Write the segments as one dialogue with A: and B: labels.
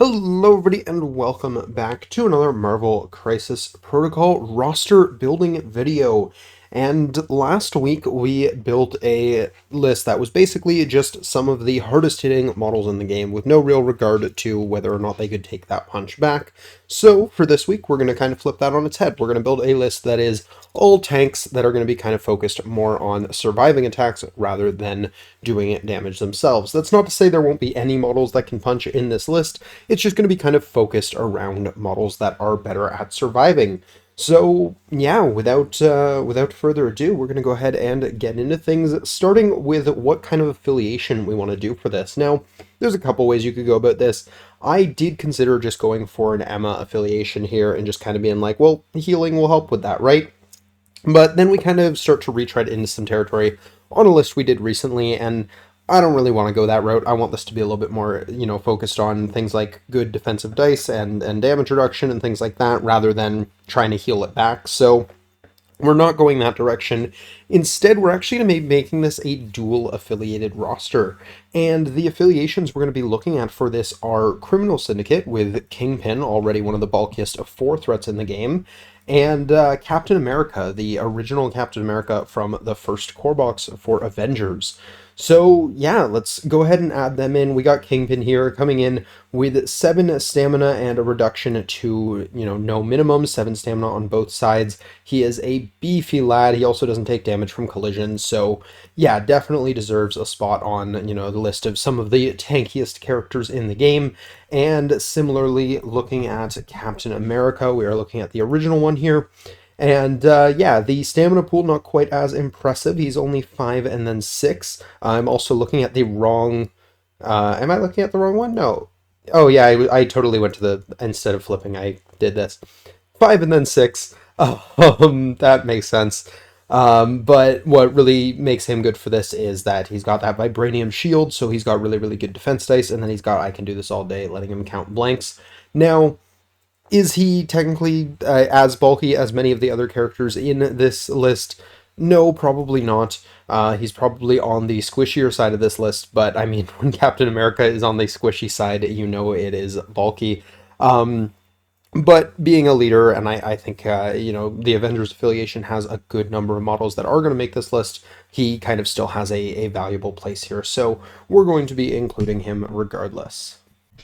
A: Hello everybody and welcome back to another Marvel Crisis Protocol roster building video. And last week we built a list that was basically just some of the hardest hitting models in the game with no real regard to whether or not they could take that punch back. So for this week we're going to kind of flip that on its head. We're going to build a list that is all tanks that are going to be kind of focused more on surviving attacks rather than doing damage themselves. That's not to say there won't be any models that can punch in this list. It's just going to be kind of focused around models that are better at surviving. So yeah, without further ado, we're going to go ahead and get into things, starting with what kind of affiliation we want to do for this. Now, there's a couple ways you could go about this. I did consider just going for an Emma affiliation here and just kind of being like, well, healing will help with that, right? But then we kind of start to retread into some territory on a list we did recently, and I don't really want to go that route. I want this to be a little bit more, focused on things like good defensive dice and damage reduction and things like that, rather than trying to heal it back. So we're not going that direction. Instead, we're actually going to be making this a dual affiliated roster. And the affiliations we're going to be looking at for this are Criminal Syndicate, with Kingpin, already one of the bulkiest of 4 threats in the game, and Captain America, the original Captain America from the first core box for Avengers. So yeah, let's go ahead and add them in. We got Kingpin here coming in with 7 stamina and a reduction to, no minimum, 7 stamina on both sides. He is a beefy lad. He also doesn't take damage from collisions. So yeah, definitely deserves a spot on, the list of some of the tankiest characters in the game. And similarly, looking at Captain America, we are looking at the original one here. And yeah, the stamina pool not quite as impressive. He's only 5 and then 6. I'm also looking at the wrong. Am I looking at the wrong one? No. Oh yeah, I totally went to the instead of flipping. I did this 5 and then 6. That makes sense. But what really makes him good for this is that he's got that vibranium shield, so he's got really good defense dice, and then he's got I can do this all day, letting him count blanks. Now, is he technically as bulky as many of the other characters in this list? No, probably not. He's probably on the squishier side of this list, but I mean, when Captain America is on the squishy side, it is bulky. But being a leader, and I think, the Avengers affiliation has a good number of models that are going to make this list, he kind of still has a valuable place here. So we're going to be including him regardless.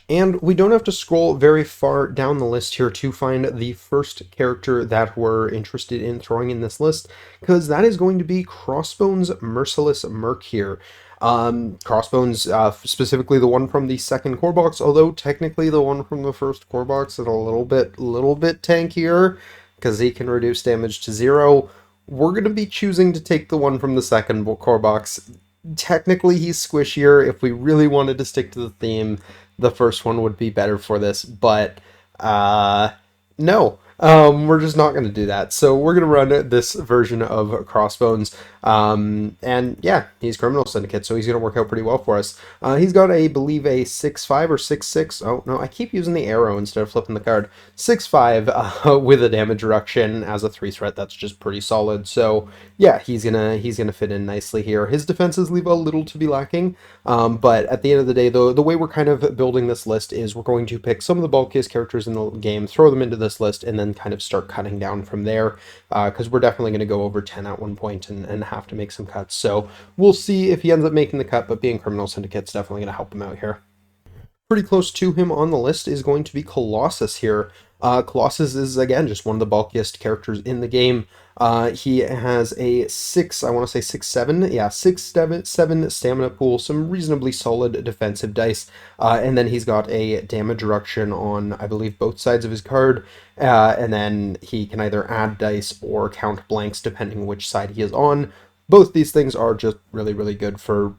A: And we don't have to scroll very far down the list here to find the first character that we're interested in throwing in this list, because that is going to be Crossbones Merciless Merc here. Crossbones, specifically the one from the second core box, although technically the one from the first core box is a little bit tankier, because he can reduce damage to 0. We're going to be choosing to take the one from the second core box. Technically, he's squishier. If we really wanted to stick to the theme, the first one would be better for this, but no. We're just not going to do that. So we're going to run this version of Crossbones. And yeah, he's Criminal Syndicate, so he's going to work out pretty well for us. He's got, I believe, a 6'5 or 6'6. Oh, no, I keep using the arrow instead of flipping the card. 6'5 with a damage reduction as a 3 threat. That's just pretty solid. So yeah, he's gonna fit in nicely here. His defenses leave a little to be lacking. But at the end of the day, the way we're kind of building this list is we're going to pick some of the bulkiest characters in the game, throw them into this list, and then kind of start cutting down from there, because we're definitely going to go over 10 at one point and have to make some cuts. So we'll see if he ends up making the cut, but being Criminal Syndicate's definitely going to help him out here. Pretty close to him on the list is going to be Colossus here. Colossus is, again, just one of the bulkiest characters in the game. He has a 6, I want to say 6'7", yeah, 6'7" stamina pool, some reasonably solid defensive dice, and then he's got a damage reduction on, I believe, both sides of his card, and then he can either add dice or count blanks depending which side he is on. Both these things are just really good for,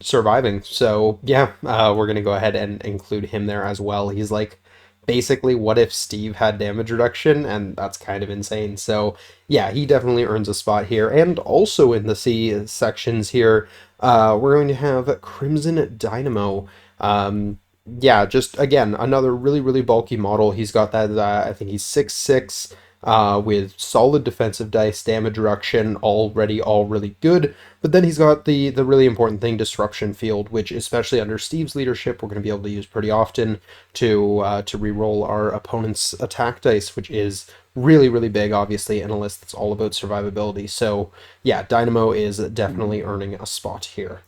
A: surviving. So yeah, we're going to go ahead and include him there as well. He's like basically what if Steve had damage reduction, and that's kind of insane. So yeah, he definitely earns a spot here. And also in the C sections here, we're going to have Crimson Dynamo. Yeah, just again, another really bulky model. He's got that, I think he's 6'6", with solid defensive dice, damage reduction, already all really good. But then he's got the really important thing, Disruption Field, which especially under Steve's leadership, we're going to be able to use pretty often to reroll our opponent's attack dice, which is really, really big, obviously, in a list that's all about survivability. So yeah, Dynamo is definitely earning a spot here.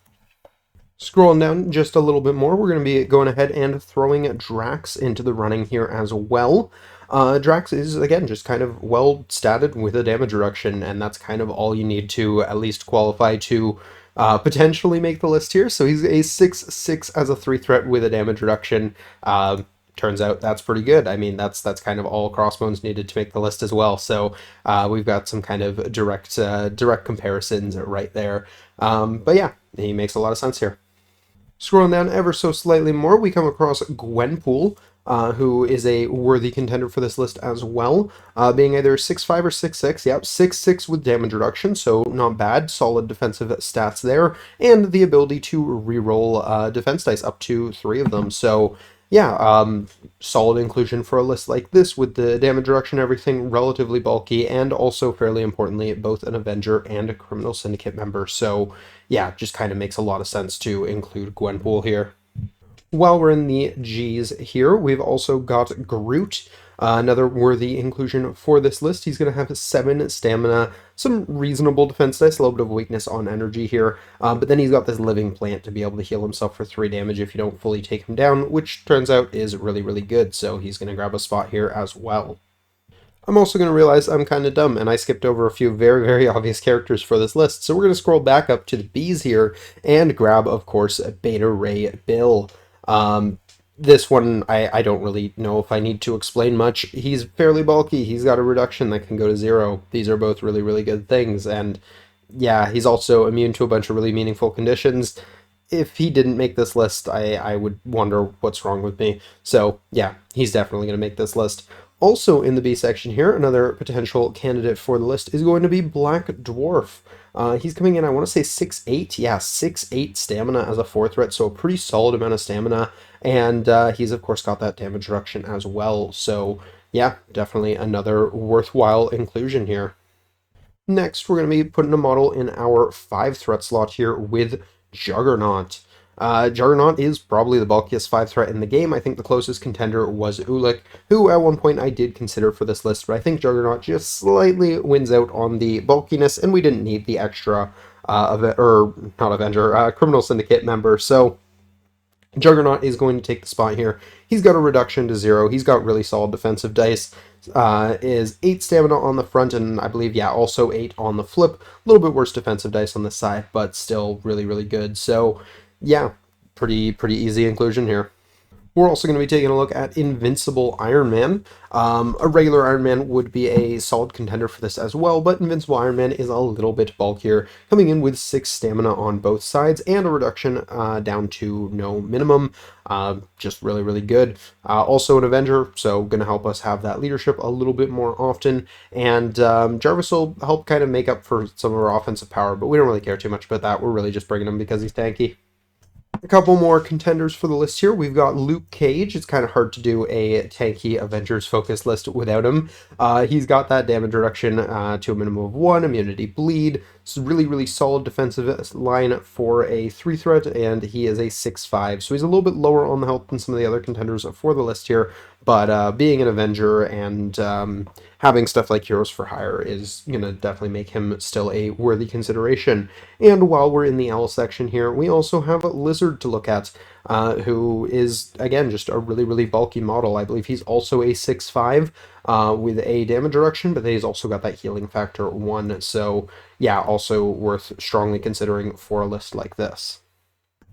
A: Scrolling down just a little bit more, we're going to be going ahead and throwing Drax into the running here as well. Drax is, again, just kind of well statted with a damage reduction, and that's kind of all you need to at least qualify to potentially make the list here. So he's a 6/6 as a 3 threat with a damage reduction. Turns out that's pretty good. I mean, that's kind of all Crossbones needed to make the list as well. So we've got some kind of direct comparisons right there. But yeah, he makes a lot of sense here. Scrolling down ever so slightly more, we come across Gwenpool, who is a worthy contender for this list as well, being either 6/5 or 6/6. Yep, 6/6 with damage reduction, so not bad. Solid defensive stats there, and the ability to reroll defense dice, up to 3 of them. So yeah, solid inclusion for a list like this with the damage reduction, everything relatively bulky, and also fairly importantly, both an Avenger and a Criminal Syndicate member. So yeah, just kind of makes a lot of sense to include Gwenpool here. While we're in the G's here, we've also got Groot, another worthy inclusion for this list. He's going to have 7 stamina, some reasonable defense dice, a little bit of weakness on energy here, but then he's got this living plant to be able to heal himself for 3 damage if you don't fully take him down, which turns out is really, really good, so he's going to grab a spot here as well. I'm also going to realize I'm kind of dumb, and I skipped over a few very, very obvious characters for this list, so we're going to scroll back up to the B's here and grab, of course, Beta Ray Bill. This one, I don't really know if I need to explain much. He's fairly bulky. He's got a reduction that can go to 0. These are both really, really good things. And yeah, he's also immune to a bunch of really meaningful conditions. If he didn't make this list, I would wonder what's wrong with me. So yeah, he's definitely going to make this list. Also in the B section here, another potential candidate for the list is going to be Black Dwarf. He's coming in, I want to say 6/8. Yeah, 6/8 stamina as a 4 threat, so a pretty solid amount of stamina. And he's, of course, got that damage reduction as well. So yeah, definitely another worthwhile inclusion here. Next, we're going to be putting a model in our 5 threat slot here with Juggernaut. Juggernaut is probably the bulkiest 5 threat in the game. I think the closest contender was Ulik, who at one point I did consider for this list, but I think Juggernaut just slightly wins out on the bulkiness, and we didn't need the extra, Criminal Syndicate member, so Juggernaut is going to take the spot here. He's got a reduction to 0. He's got really solid defensive dice. Is 8 stamina on the front, and I believe, yeah, also 8 on the flip. A little bit worse defensive dice on the side, but still really, really good. So, yeah, pretty easy inclusion here. We're also going to be taking a look at Invincible Iron Man. A regular Iron Man would be a solid contender for this as well, but Invincible Iron Man is a little bit bulkier, coming in with 6 stamina on both sides and a reduction down to no minimum. Just really, really good. Also an Avenger, so going to help us have that leadership a little bit more often. And Jarvis will help kind of make up for some of our offensive power, but we don't really care too much about that. We're really just bringing him because he's tanky. A couple more contenders for the list here. We've got Luke Cage. It's kind of hard to do a tanky Avengers focus list without him. He's got that damage reduction to a minimum of 1, immunity bleed. It's really, really solid defensive line for a 3 threat, and he is a 6/5. So he's a little bit lower on the health than some of the other contenders for the list here. But being an Avenger and having stuff like Heroes for Hire is going to definitely make him still a worthy consideration. And while we're in the L section here, we also have Lizard to look at, who is, again, just a really, really bulky model. I believe he's also a 6/5 with a damage reduction, but he's also got that healing factor 1. So yeah, also worth strongly considering for a list like this.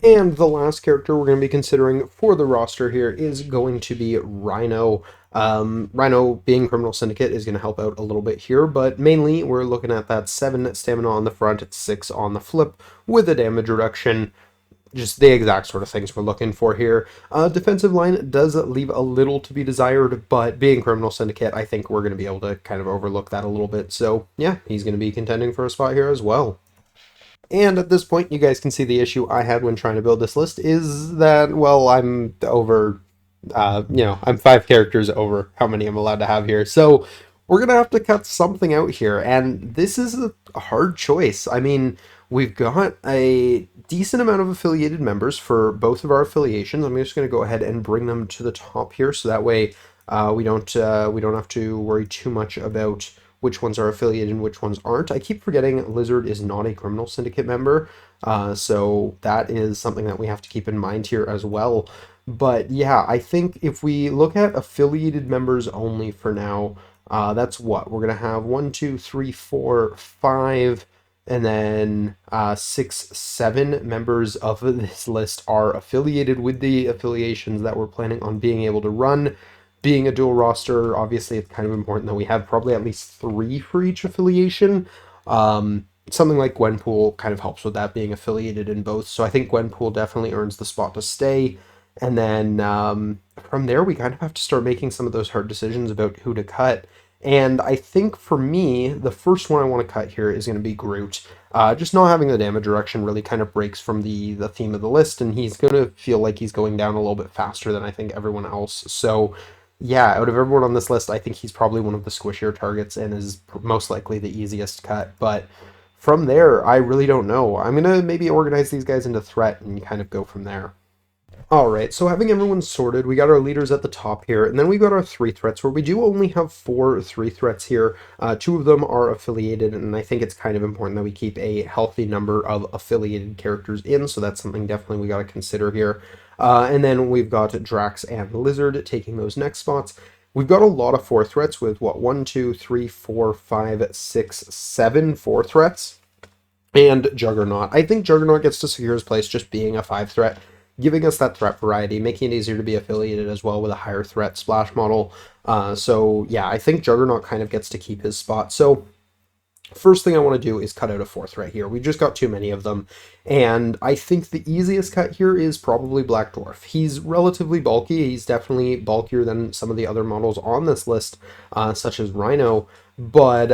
A: And the last character we're going to be considering for the roster here is going to be Rhino. Rhino, being Criminal Syndicate, is going to help out a little bit here, but mainly we're looking at that 7 stamina on the front, 6 on the flip, with a damage reduction. Just the exact sort of things we're looking for here. Defensive line does leave a little to be desired, but being Criminal Syndicate, I think we're going to be able to kind of overlook that a little bit. So yeah, he's going to be contending for a spot here as well. And at this point, you guys can see the issue I had when trying to build this list is that, well, I'm over, I'm 5 characters over how many I'm allowed to have here. So We're gonna have to cut something out here, and this is a hard choice. I mean, we've got a decent amount of affiliated members for both of our affiliations. I'm just gonna go ahead and bring them to the top here, so that way we don't have to worry too much about which ones are affiliated and which ones aren't. I keep forgetting Lizard is not a criminal syndicate member, so that is something that we have to keep in mind here as well. But yeah, I think if we look at affiliated members only for now, that's what we're gonna have: one, two, three, four, five, and then six, seven members of this list are affiliated with the affiliations that we're planning on being able to run. Being a dual roster, obviously, it's kind of important that we have probably at least three for each affiliation. Something like Gwenpool kind of helps with that, being affiliated in both. So I think Gwenpool definitely earns the spot to stay. And then from there, we kind of have to start making some of those hard decisions about who to cut. And I think for me, the first one I want to cut here is going to be Groot. Just not having the damage reduction really kind of breaks from the theme of the list, and he's going to feel like he's going down a little bit faster than I think everyone else. So, yeah, out of everyone on this list, I think he's probably one of the squishier targets and is most likely the easiest cut. But from there, I really don't know. I'm going to maybe organize these guys into threat and kind of go from there. All right, so having everyone sorted, we got our leaders at the top here, and then we got our three threats, where we do only have four three threats here. Two of them are affiliated, and I think it's kind of important that we keep a healthy number of affiliated characters in, so that's something definitely we got to consider here. And then we've got Drax and Lizard taking those next spots. We've got a lot of four threats with, what, one, two, three, four, five, six, seven four threats, and Juggernaut. I think Juggernaut gets to secure his place just being a five threat, giving us that threat variety, making it easier to be affiliated as well with a higher threat splash model. So yeah, I think Juggernaut kind of gets to keep his spot. So first thing I want to do is cut out a fourth threat here. We've just got too many of them. And I think the easiest cut here is probably Black Dwarf. He's relatively bulky. He's definitely bulkier than some of the other models on this list, such as Rhino. But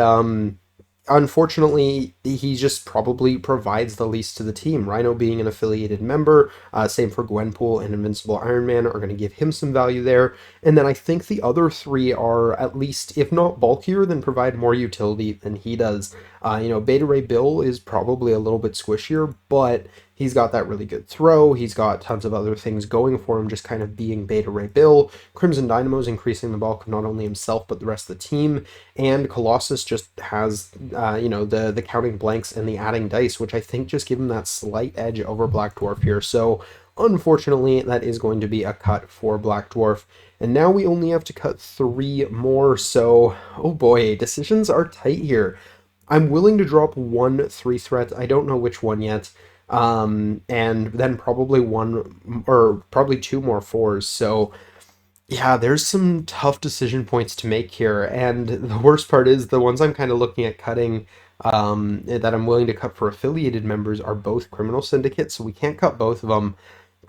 A: unfortunately, he just probably provides the least to the team. Rhino being an affiliated member, same for Gwenpool and Invincible Iron Man, are going to give him some value there. And then I think the other three are at least, if not bulkier, then provide more utility than he does. Beta Ray Bill is probably a little bit squishier, but he's got that really good throw. He's got tons of other things going for him, just kind of being Beta Ray Bill. Crimson Dynamo's increasing the bulk of not only himself, but the rest of the team. And Colossus just has, the counting blanks and the adding dice, which I think just give him that slight edge over Black Dwarf here. So unfortunately, that is going to be a cut for Black Dwarf. And now we only have to cut three more. So, oh boy, decisions are tight here. I'm willing to drop one three threat. I don't know which one yet. And then probably one or probably two more fours. So yeah, there's some tough decision points to make here. And the worst part is the ones I'm kind of looking at cutting, that I'm willing to cut for affiliated members are both criminal syndicates. So we can't cut both of them.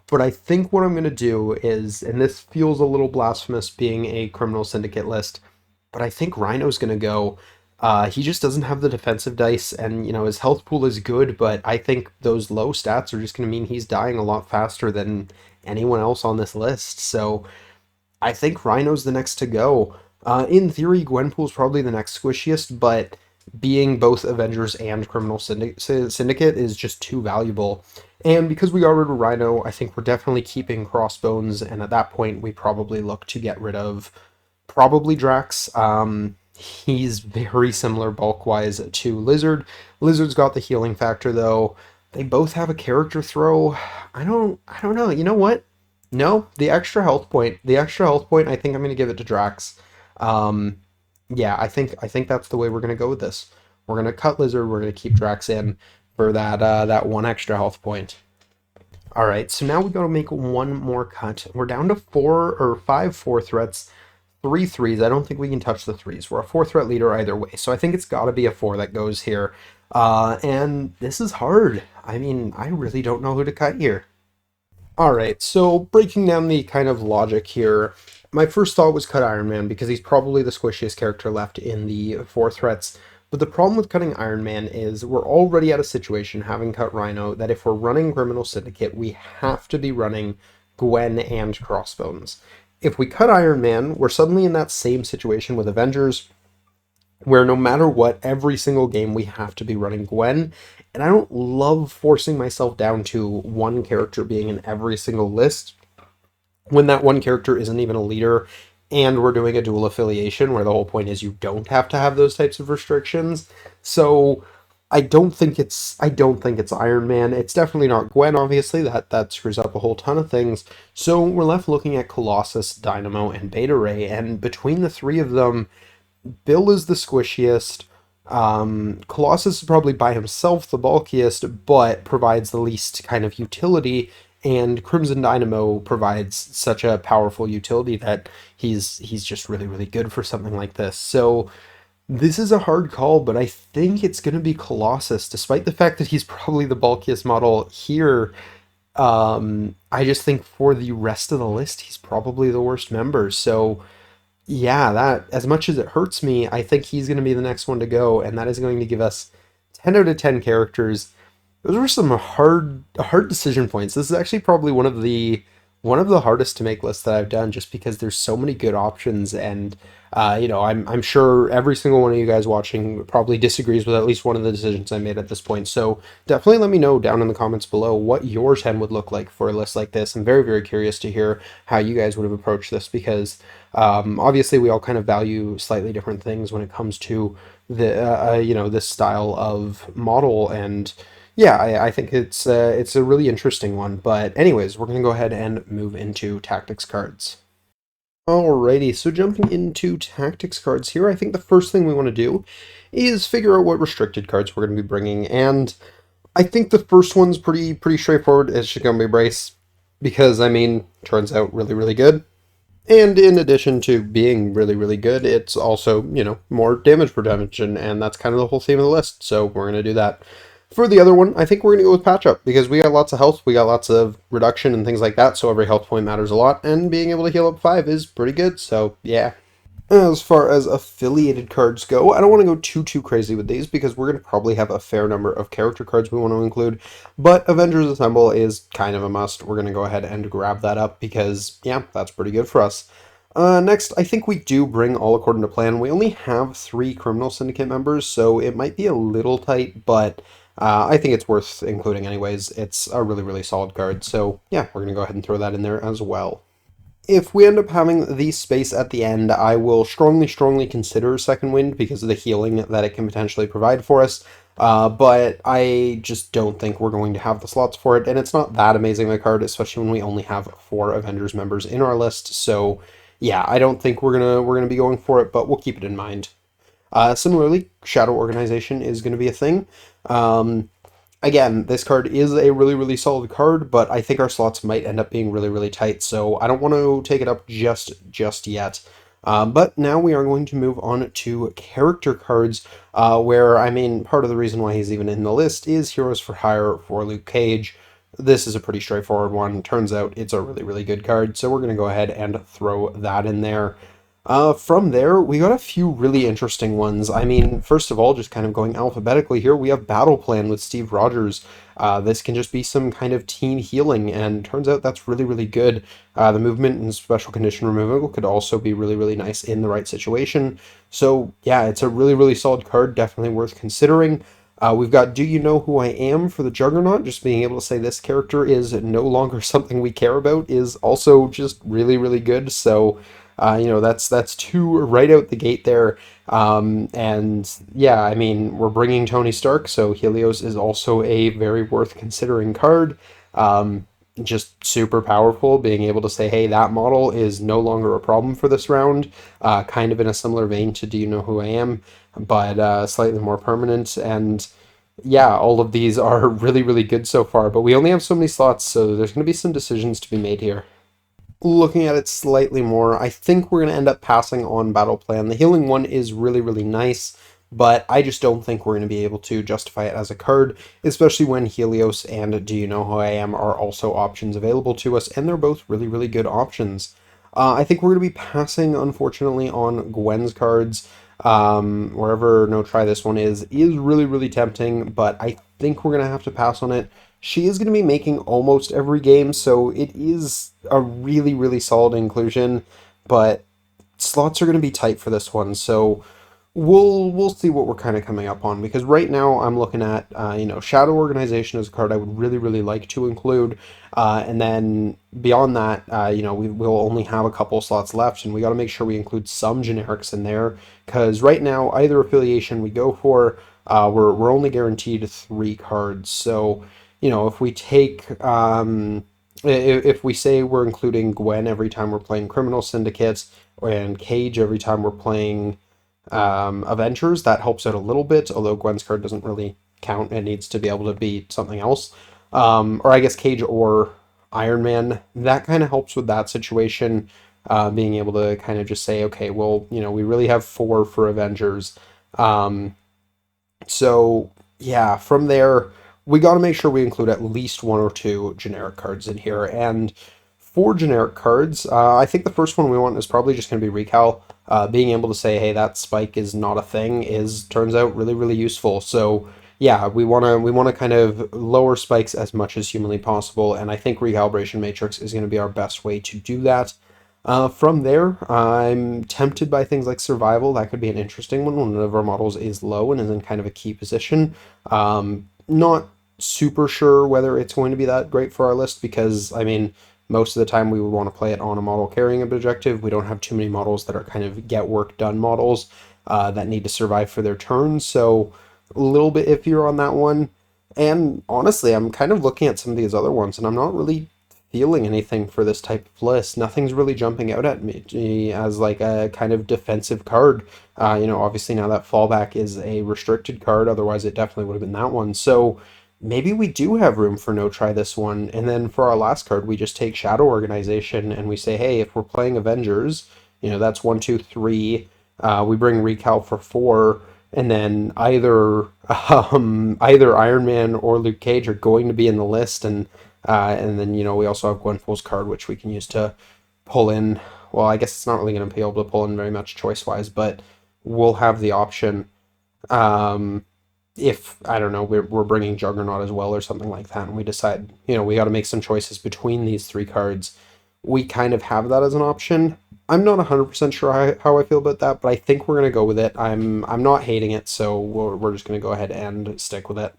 A: But I think what I'm going to do is, and this feels a little blasphemous being a criminal syndicate list, but I think Rhino's going to go. He just doesn't have the defensive dice, and his health pool is good, but I think those low stats are just going to mean he's dying a lot faster than anyone else on this list. So I think Rhino's the next to go. In theory, Gwenpool's probably the next squishiest, but being both Avengers and Criminal Syndicate is just too valuable. And because we got rid of Rhino, I think we're definitely keeping Crossbones, and at that point, we probably look to get rid of probably Drax. He's very similar bulk-wise to Lizard. Lizard's got the healing factor, though. They both have a character throw. I don't know. You know what? No, the extra health point. The extra health point, I think I'm going to give it to Drax. Yeah, I think that's the way we're going to go with this. We're going to cut Lizard. We're going to keep Drax in for that one extra health point. All right, so now we got to make one more cut. We're down to five four threats, three threes. I don't think we can touch the threes. We're a four threat leader either way, so I think it's got to be a four that goes here. And this is hard. I mean, I really don't know who to cut here. All right, so breaking down the kind of logic here, my first thought was cut Iron Man because he's probably the squishiest character left in the four threats. But the problem with cutting Iron Man is we're already at a situation, having cut Rhino, that if we're running Criminal Syndicate, we have to be running Gwen and Crossbones. If we cut Iron Man, we're suddenly in that same situation with Avengers. where no matter what, every single game we have to be running Gwen. And I don't love forcing myself down to one character being in every single list when that one character isn't even a leader and we're doing a dual affiliation where the whole point is you don't have to have those types of restrictions. So I don't think it's Iron Man. It's definitely not Gwen, obviously. That screws up a whole ton of things. So we're left looking at Colossus, Dynamo, and Beta Ray, and between the three of them, Bill is the squishiest. Colossus is probably by himself the bulkiest, but provides the least kind of utility. And Crimson Dynamo provides such a powerful utility that he's just really really good for something like this. So this is a hard call, but I think it's going to be Colossus, despite the fact that he's probably the bulkiest model here. I just think for the rest of the list, he's probably the worst member. So yeah, that as much as it hurts me, I think he's going to be the next one to go, and that is going to give us 10 out of 10 characters. Those were some hard decision points. This is actually probably one of the hardest to make lists that I've done, just because there's so many good options, and I'm sure every single one of you guys watching probably disagrees with at least one of the decisions I made at this point. So definitely let me know down in the comments below what your 10 would look like for a list like this. I'm very very curious to hear how you guys would have approached this, because obviously we all kind of value slightly different things when it comes to this style of model. And yeah, I think it's a really interesting one. But anyways, we're gonna go ahead and move into tactics cards. Alrighty, so jumping into tactics cards here, I think the first thing we want to do is figure out what restricted cards we're going to be bringing, and I think the first one's pretty straightforward. It's just going to be Brace, because I mean, turns out really really good. And in addition to being really, really good, it's also, more damage prevention, and that's kind of the whole theme of the list, so we're going to do that. For the other one, I think we're going to go with Patch Up, because we got lots of health, we got lots of reduction and things like that, so every health point matters a lot, and being able to heal up 5 is pretty good, so yeah. As far as affiliated cards go, I don't want to go too crazy with these, because we're going to probably have a fair number of character cards we want to include, but Avengers Assemble is kind of a must. We're going to go ahead and grab that up, because, yeah, that's pretty good for us. Next, I think we do bring All According to Plan. We only have 3 Criminal Syndicate members, so it might be a little tight, but I think it's worth including anyways. It's a really, really solid card, so yeah, we're going to go ahead and throw that in there as well. If we end up having the space at the end, I will strongly consider Second Wind, because of the healing that it can potentially provide for us. But I just don't think we're going to have the slots for it, and it's not that amazing of a card, especially when we only have 4 Avengers members in our list. So yeah, I don't think we're gonna be going for it, but we'll keep it in mind. Similarly, Shadow Organization is going to be a thing. Again, this card is a really, really solid card, but I think our slots might end up being really, really tight, so I don't want to take it up just yet. But now we are going to move on to character cards, where, I mean, part of the reason why he's even in the list is Heroes for Hire for Luke Cage. This is a pretty straightforward one. Turns out it's a really, really good card, so we're going to go ahead and throw that in there. From there, we got a few really interesting ones. I mean, first of all, just kind of going alphabetically here, we have Battle Plan with Steve Rogers. This can just be some kind of team healing, and turns out that's really, really good. The movement and special condition removal could also be really, really nice in the right situation. So yeah, it's a really, really solid card, definitely worth considering. We've got Do You Know Who I Am for the Juggernaut. Just being able to say this character is no longer something we care about is also just really, really good. So that's 2 right out the gate there. And yeah, I mean, we're bringing Tony Stark, so Helios is also a very worth considering card. Just super powerful, being able to say, hey, that model is no longer a problem for this round. Kind of in a similar vein to Do You Know Who I Am, but slightly more permanent. And yeah, all of these are really, really good so far, but we only have so many slots, so there's going to be some decisions to be made here. Looking at it slightly more, I think we're going to end up passing on Battle Plan. The healing one is really, really nice, but I just don't think we're going to be able to justify it as a card, especially when Helios and Do You Know Who I Am are also options available to us, and they're both really, really good options. I think we're going to be passing, unfortunately, on Gwen's cards. Wherever No Try This One is really, really tempting, but I think we're going to have to pass on it. She is going to be making almost every game, so it is a really, really solid inclusion, but slots are going to be tight for this one, so We'll see what we're kind of coming up on because right now I'm looking at Shadow Organization as a card I would really like to include, and then beyond that, we will only have a couple slots left, and we got to make sure we include some generics in there because right now either affiliation we go for, we're only guaranteed three cards. So if we take if we say we're including Gwen every time we're playing Criminal Syndicates and Cage every time we're playing Avengers, that helps out a little bit, although Gwen's card doesn't really count. It needs to be able to be something else. Or I guess Cage or Iron Man. That kind of helps with that situation. Being able to kind of just say, okay, well, we really have four for Avengers. Um, so yeah, from there, we got to make sure we include at least one or two generic cards in here. And for generic cards, I think the first one we want is probably just going to be Recal. Being able to say, hey, that spike is not a thing is turns out really useful. So yeah, we want to kind of lower spikes as much as humanly possible, and I think Recalibration Matrix is going to be our best way to do that. From there, I'm tempted by things like survival. That could be an interesting one when one of our models is low and is in kind of a key position. Not super sure whether it's going to be that great for our list because, I mean, most of the time we would want to play it on a model carrying an objective. We don't have too many models that are kind of get work done models that need to survive for their turn. So a little bit iffier on that one. And honestly, I'm kind of looking at some of these other ones and I'm not really feeling anything for this type of list. Nothing's really jumping out at me as like a kind of defensive card. Obviously now that fallback is a restricted card, otherwise it definitely would have been that one. So maybe we do have room for no try this one. And then for our last card, we just take Shadow Organization and we say, hey, if we're playing Avengers, that's one, two, three. We bring Recal for four. And then either Iron Man or Luke Cage are going to be in the list, and then we also have Gwenpool's card, which we can use to pull in. Well, I guess it's not really going to be able to pull in very much choice wise, but we'll have the option. Um, if I don't know, we're bringing Juggernaut as well or something like that, and we decide we got to make some choices between these three cards. We kind of have that as an option. I'm not 100% sure how I feel about that, but I think we're gonna go with it. I'm not hating it, so we're just gonna go ahead and stick with it.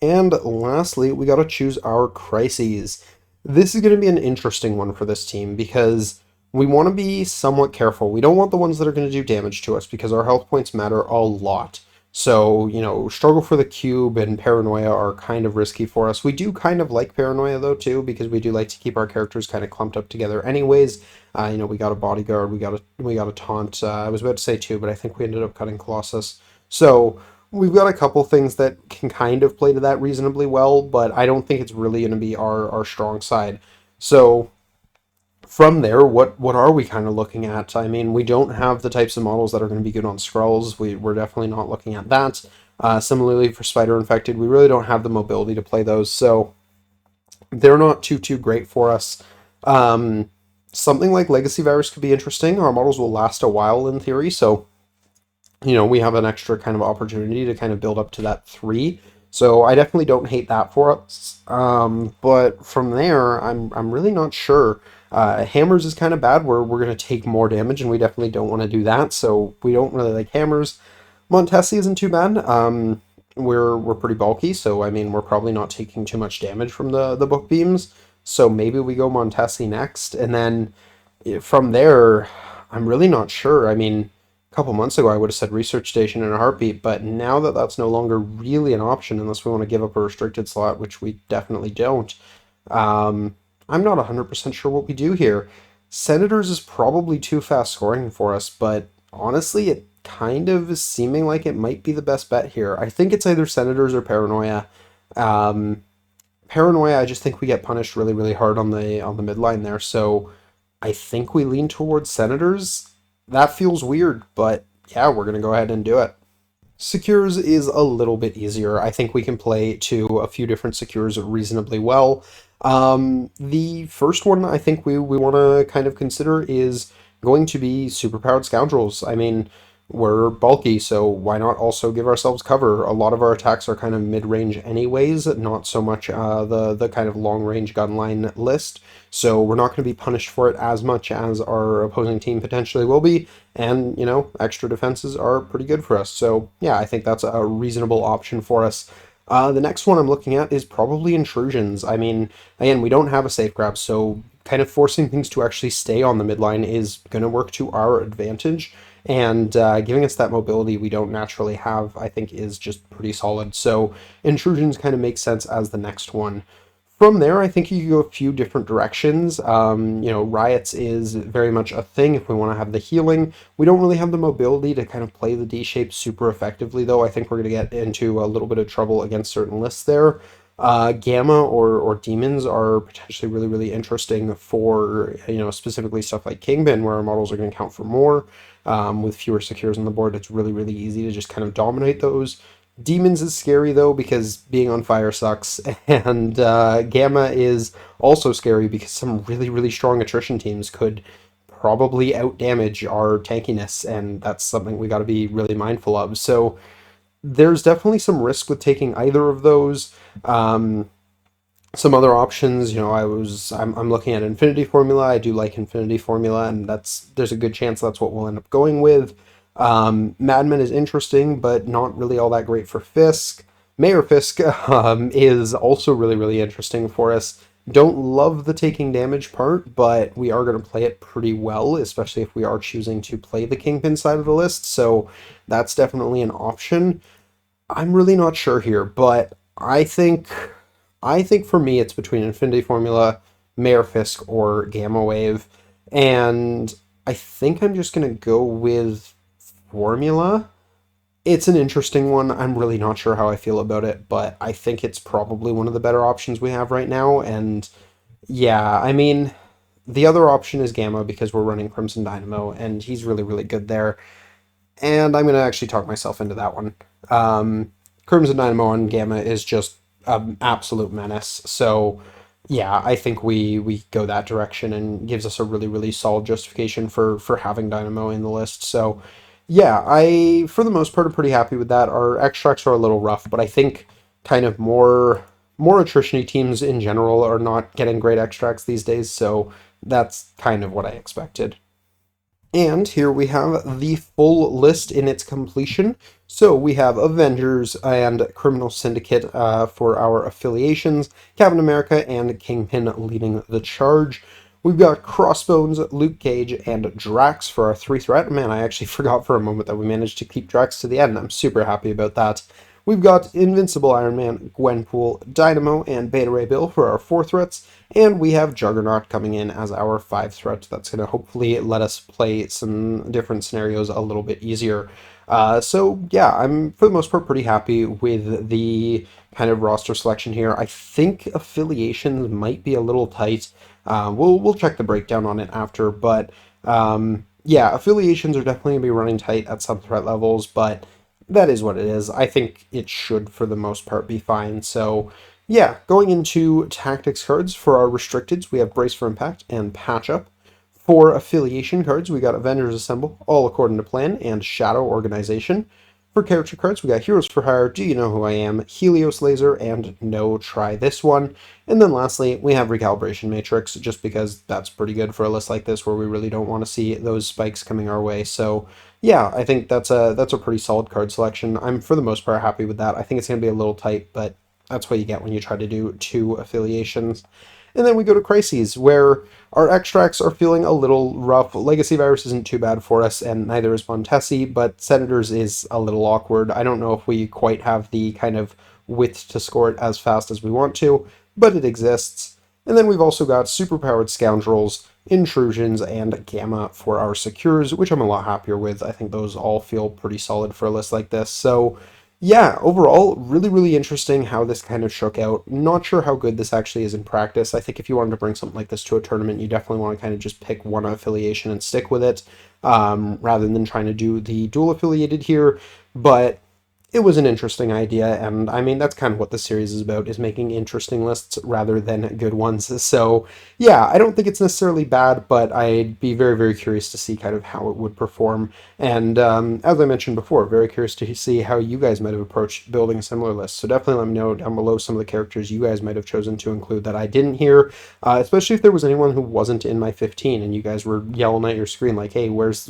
A: And lastly, we got to choose our crises. This is going to be an interesting one for this team because we want to be somewhat careful. We don't want the ones that are going to do damage to us because our health points matter a lot. So, Struggle for the Cube and Paranoia are kind of risky for us. We do kind of like Paranoia though too because we do like to keep our characters kind of clumped up together anyways. We got a Bodyguard, we got a Taunt. I was about to say two, but I think we ended up cutting Colossus. So, we've got a couple things that can kind of play to that reasonably well, but I don't think it's really going to be our strong side. So from there, what are we kind of looking at? I mean, we don't have the types of models that are going to be good on Skrulls. We're definitely not looking at that. Similarly for Spider Infected, we really don't have the mobility to play those, so they're not too great for us. Something like Legacy Virus could be interesting. Our models will last a while in theory, so we have an extra kind of opportunity to kind of build up to that three. So I definitely don't hate that for us. But from there, I'm really not sure. Hammers is kind of bad where we're going to take more damage, and we definitely don't want to do that. So we don't really like hammers. Montesi isn't too bad. We're pretty bulky, so I mean we're probably not taking too much damage from the book beams. So maybe we go Montesi next, and then from there, I'm really not sure. I mean, a couple months ago, I would have said Research Station in a heartbeat, but now that that's no longer really an option unless we want to give up a restricted slot, which we definitely don't, um, I'm not 100% sure what we do here. Senators is probably too fast scoring for us, but honestly, it kind of is seeming like it might be the best bet here. I think it's either Senators or Paranoia. Um, Paranoia, I just think we get punished really hard on the midline there, so I think we lean towards Senators. That feels weird, but yeah, we're gonna go ahead and do it. Secures is a little bit easier. I think we can play to a few different secures reasonably well. The first one I think we want to kind of consider is going to be superpowered scoundrels. I mean, we're bulky, so why not also give ourselves cover? A lot of our attacks are kind of mid-range anyways, not so much the kind of long-range gun line list. So we're not going to be punished for it as much as our opposing team potentially will be. And, extra defenses are pretty good for us. So yeah, I think that's a reasonable option for us. The next one I'm looking at is probably intrusions. I mean, again, we don't have a safe grab, so kind of forcing things to actually stay on the midline is going to work to our advantage. And giving us that mobility we don't naturally have, I think, is just pretty solid. So intrusions kind of make sense as the next one. From there, I think you can go a few different directions. Riots is very much a thing if we want to have the healing. We don't really have the mobility to kind of play the D shape super effectively, though. I think we're going to get into a little bit of trouble against certain lists there. Gamma or demons are potentially really, really interesting for, specifically stuff like Kingpin, where our models are going to count for more. With fewer secures on the board, it's really, really easy to just kind of dominate those. Demons is scary though because being on fire sucks, and Gamma is also scary because some really, really strong attrition teams could probably outdamage our tankiness, and that's something we got to be really mindful of. So there's definitely some risk with taking either of those. Some other options, I'm looking at Infinity Formula. I do like Infinity Formula, and there's a good chance that's what we'll end up going with. Madman is interesting, but not really all that great for Fisk. Mayor Fisk is also really, really interesting for us. Don't love the taking damage part, but we are going to play it pretty well, especially if we are choosing to play the Kingpin side of the list, so that's definitely an option. I'm really not sure here, but I think for me it's between Infinity Formula, Mayor Fisk, or Gamma Wave, and I think I'm just gonna go with Formula. It's an interesting one. I'm really not sure how I feel about it, but I think it's probably one of the better options we have right now. And yeah, I mean, the other option is Gamma because we're running Crimson Dynamo, and he's really, really good there. And I'm going to actually talk myself into that one. Crimson Dynamo on Gamma is just an absolute menace. So, yeah, I think we go that direction and gives us a really, really solid justification for having Dynamo in the list. So, yeah, I, for the most part, am pretty happy with that. Our extracts are a little rough, but I think kind of more attrition-y teams in general are not getting great extracts these days, so that's kind of what I expected. And here we have the full list in its completion. So we have Avengers and Criminal Syndicate for our affiliations, Captain America and Kingpin leading the charge. We've got Crossbones, Luke Cage, and Drax for our three threat. Man, I actually forgot for a moment that we managed to keep Drax to the end. I'm super happy about that. We've got Invincible Iron Man, Gwenpool, Dynamo, and Beta Ray Bill for our 4 threats, and we have Juggernaut coming in as our 5 threat. That's going to hopefully let us play some different scenarios a little bit easier. So yeah, I'm for the most part pretty happy with the kind of roster selection here. I think affiliations might be a little tight. We'll check the breakdown on it after, but yeah, affiliations are definitely going to be running tight at some threat levels, but that is what it is. I think it should, for the most part, be fine. So, yeah, going into tactics cards for our restricteds, we have Brace for Impact and Patch Up. For affiliation cards, we got Avengers Assemble, All According to Plan, and Shadow Organization. For character cards, we got Heroes for Hire, Do You Know Who I Am, Helios Laser, and No Try This One. And then lastly, we have Recalibration Matrix, just because that's pretty good for a list like this where we really don't want to see those spikes coming our way. So yeah, I think that's a pretty solid card selection. I'm for the most part happy with that. I think it's going to be a little tight, but that's what you get when you try to do 2 affiliations. And then we go to Crises, where our extracts are feeling a little rough. Legacy Virus isn't too bad for us, and neither is Montesi, but Senators is a little awkward. I don't know if we quite have the kind of width to score it as fast as we want to, but it exists. And then we've also got Superpowered Scoundrels, Intrusions, and Gamma for our secures, which I'm a lot happier with. I think those all feel pretty solid for a list like this. So yeah, overall, really, really interesting how this kind of shook out. Not sure how good this actually is in practice. I think if you wanted to bring something like this to a tournament, you definitely want to kind of just pick one affiliation and stick with it, rather than trying to do the dual affiliated here. But it was an interesting idea, and I mean that's kind of what the series is about, is making interesting lists rather than good ones. So yeah, I don't think it's necessarily bad, but I'd be very, very curious to see kind of how it would perform. And as I mentioned before, very curious to see how you guys might have approached building a similar list. So definitely let me know down below some of the characters you guys might have chosen to include that I didn't hear, especially if there was anyone who wasn't in my 15 and you guys were yelling at your screen like, "Hey, where's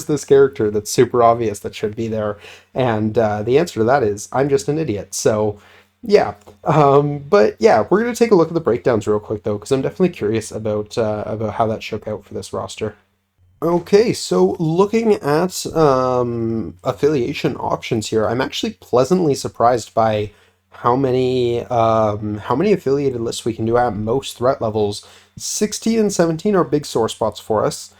A: this character that's super obvious that should be there?" And the answer to that is I'm just an idiot. So yeah, but yeah, we're gonna take a look at the breakdowns real quick though, because I'm definitely curious about how that shook out for this roster. Okay, so looking at affiliation options here, I'm actually pleasantly surprised by how many affiliated lists we can do at most threat levels. 16 and 17 are big sore spots for us,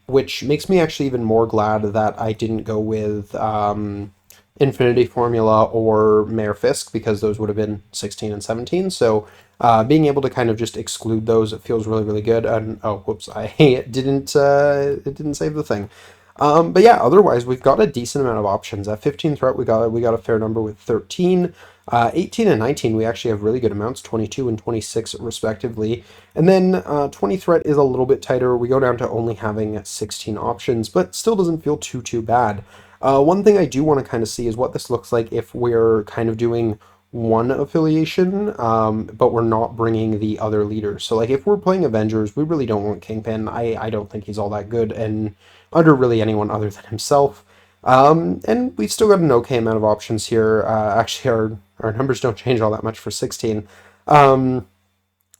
A: which makes me actually even more glad that I didn't go with Infinity Formula or Mayor Fisk, because those would have been 16 and 17. So being able to kind of just exclude those, it feels really, really good. And oh, whoops, I it didn't save the thing. But yeah, otherwise we've got a decent amount of options. At 15 threat, we got a fair number with 13. 18 and 19, we actually have really good amounts, 22 and 26 respectively. And then 20 threat is a little bit tighter. We go down to only having 16 options, but still doesn't feel too bad. One thing I do want to kind of see is what this looks like if we're kind of doing one affiliation, but we're not bringing the other leaders. So like if we're playing Avengers, we really don't want Kingpin. I don't think he's all that good and under really anyone other than himself. And we've still got an okay amount of options here. Actually, our numbers don't change all that much for 16. But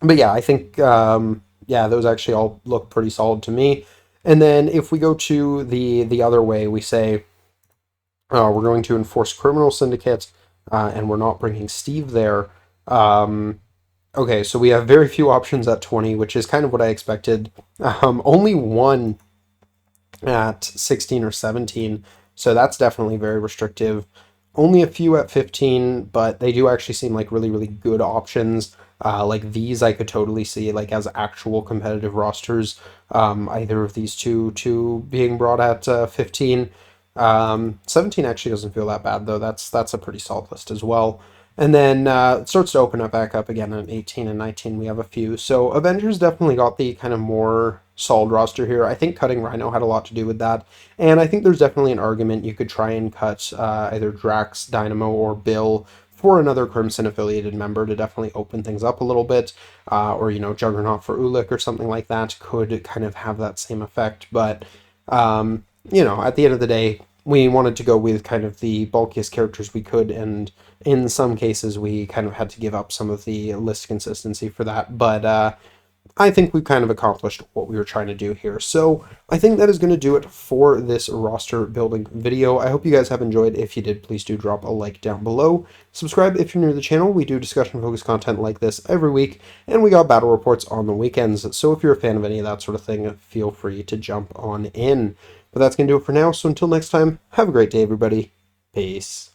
A: yeah, I think yeah, those actually all look pretty solid to me. And then if we go to the other way, we say we're going to enforce criminal syndicate, and we're not bringing Steve there. Okay, so we have very few options at 20, which is kind of what I expected. Only one at 16 or 17, so that's definitely very restrictive. Only a few at 15, but they do actually seem like really, really good options. Like these, I could totally see like as actual competitive rosters. Either of these two being brought at 15. 17 actually doesn't feel that bad though. That's a pretty solid list as well. And then it starts to open up back up again at 18 and 19. We have a few. So Avengers definitely got the kind of more solid roster here. I think cutting Rhino had a lot to do with that. And I think there's definitely an argument you could try and cut either Drax, Dynamo, or Bill for another Crimson affiliated member to definitely open things up a little bit. Or, Juggernaut for Ulik or something like that could kind of have that same effect. But, at the end of the day, we wanted to go with kind of the bulkiest characters we could, and in some cases we kind of had to give up some of the list consistency for that, but I think we've kind of accomplished what we were trying to do here. So I think that is going to do it for this roster building video. I hope you guys have enjoyed. If you did, please do drop a like down below. Subscribe if you're new to the channel. We do discussion-focused content like this every week, and we got battle reports on the weekends. So if you're a fan of any of that sort of thing, feel free to jump on in. But that's going to do it for now. So until next time, have a great day, everybody. Peace.